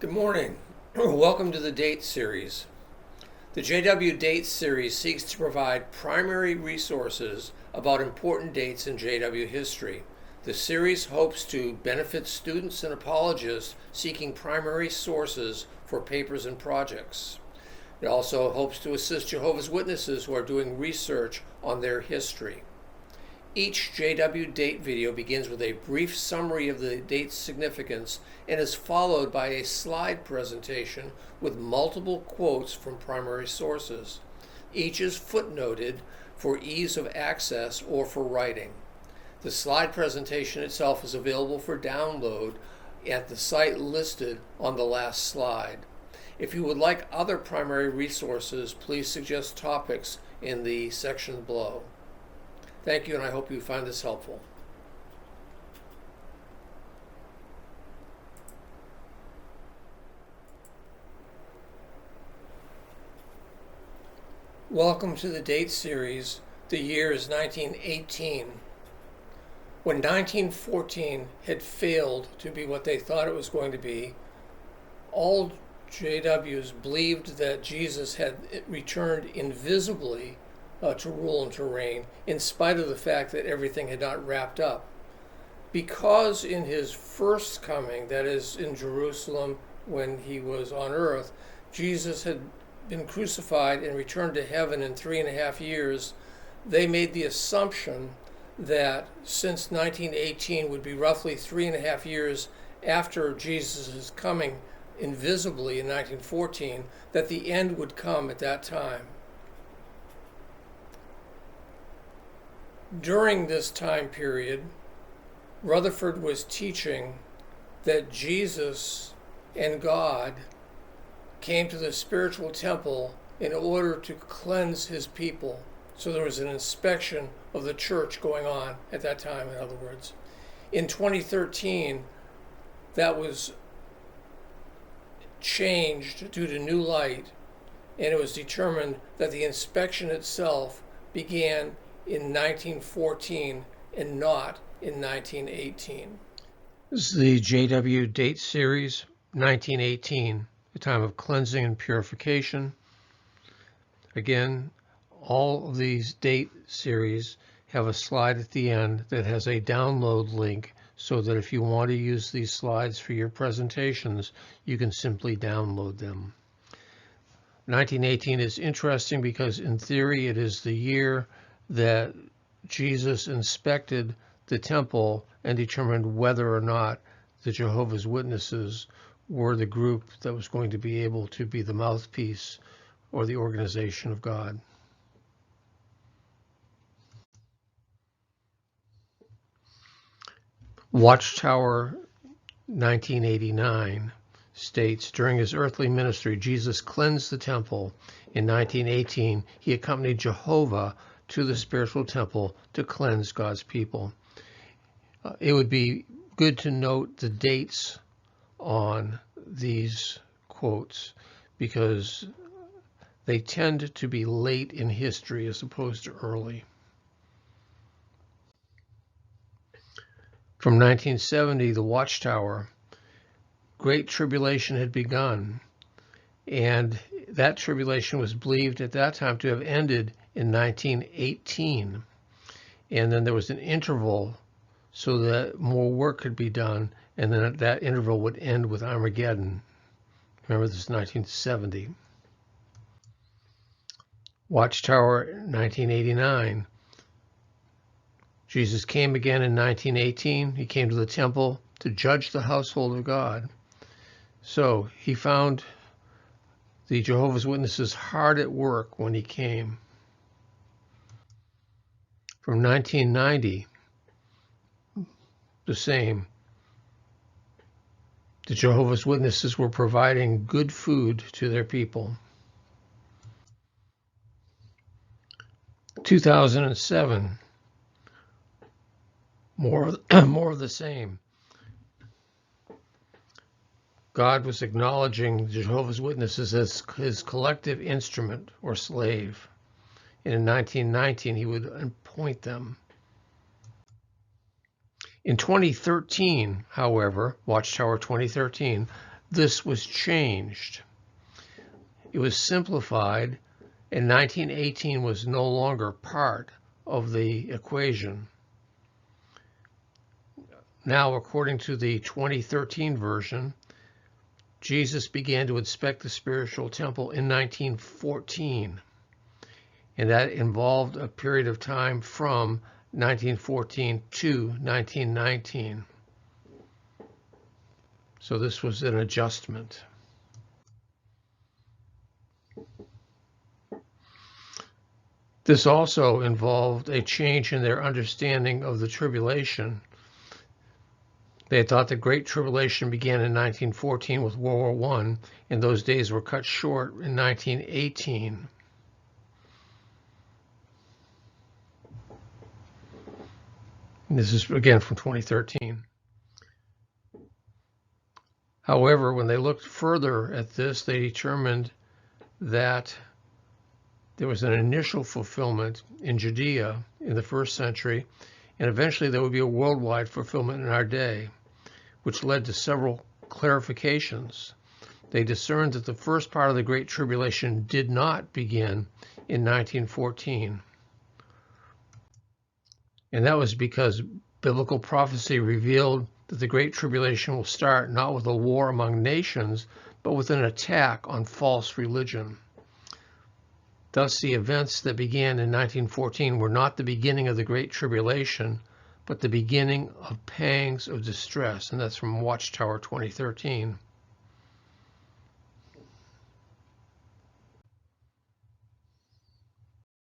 Good morning. Welcome to the Date Series. The JW Date Series seeks to provide primary resources about important dates in JW history. The series hopes to benefit students and apologists seeking primary sources for papers and projects. It also hopes to assist Jehovah's Witnesses who are doing research on their history. Each JW date video begins with a brief summary of the date's significance and is followed by a slide presentation with multiple quotes from primary sources. Each is footnoted for ease of access or for writing. The slide presentation itself is available for download at the site listed on the last slide. If you would like other primary resources, please suggest topics in the section below. Thank you, and I hope you find this helpful. Welcome to the date series. The year is 1918. When 1914 had failed to be what they thought it was going to be, all JWs believed that Jesus had returned invisibly to rule and to reign, in spite of the fact that everything had not wrapped up. Because in his first coming, that is in Jerusalem when he was on earth, Jesus had been crucified and returned to heaven in 3.5 years, they made the assumption that since 1918 would be roughly 3.5 years after Jesus' coming invisibly in 1914, that the end would come at that time. During this time period, Rutherford was teaching that Jesus and God came to the spiritual temple in order to cleanse his people. So there was an inspection of the church going on at that time, in other words. In 2013, that was changed due to new light, and it was determined that the inspection itself began in 1914 and not in 1918. This is the JW date series, 1918, a time of cleansing and purification. Again, all of these date series have a slide at the end that has a download link so that if you want to use these slides for your presentations, you can simply download them. 1918 is interesting because in theory it is the year that Jesus inspected the temple and determined whether or not the Jehovah's Witnesses were the group that was going to be able to be the mouthpiece or the organization of God. Watchtower 1989 states, during his earthly ministry, Jesus cleansed the temple. In 1918, he accompanied Jehovah to the spiritual temple to cleanse God's people. It would be good to note the dates on these quotes because they tend to be late in history as opposed to early. From 1970, the Watchtower, Great Tribulation had begun, and that tribulation was believed at that time to have ended in 1918. And then there was an interval so that more work could be done, and then that interval would end with Armageddon. Remember, this is 1970. Watchtower 1989. Jesus came again in 1918. He came to the temple to judge the household of God. So he found the Jehovah's Witnesses hard at work when he came. From 1990, the same. The Jehovah's Witnesses were providing good food to their people. 2007, more of the same. God was acknowledging Jehovah's Witnesses as his collective instrument or slave. And in 1919, he would appoint them. In 2013, however, Watchtower 2013, this was changed. It was simplified, and 1918 was no longer part of the equation. Now, according to the 2013 version, Jesus began to inspect the spiritual temple in 1914, and that involved a period of time from 1914 to 1919. So this was an adjustment. This also involved a change in their understanding of the tribulation. They had thought the Great Tribulation began in 1914 with World War I, and those days were cut short in 1918. And this is, again, from 2013. However, when they looked further at this, they determined that there was an initial fulfillment in Judea in the first century, and eventually there would be a worldwide fulfillment in our day, which led to several clarifications. They discerned that the first part of the Great Tribulation did not begin in 1914. And that was because biblical prophecy revealed that the Great Tribulation will start not with a war among nations, but with an attack on false religion. Thus, the events that began in 1914 were not the beginning of the Great Tribulation, but the beginning of pangs of distress, and that's from Watchtower 2013.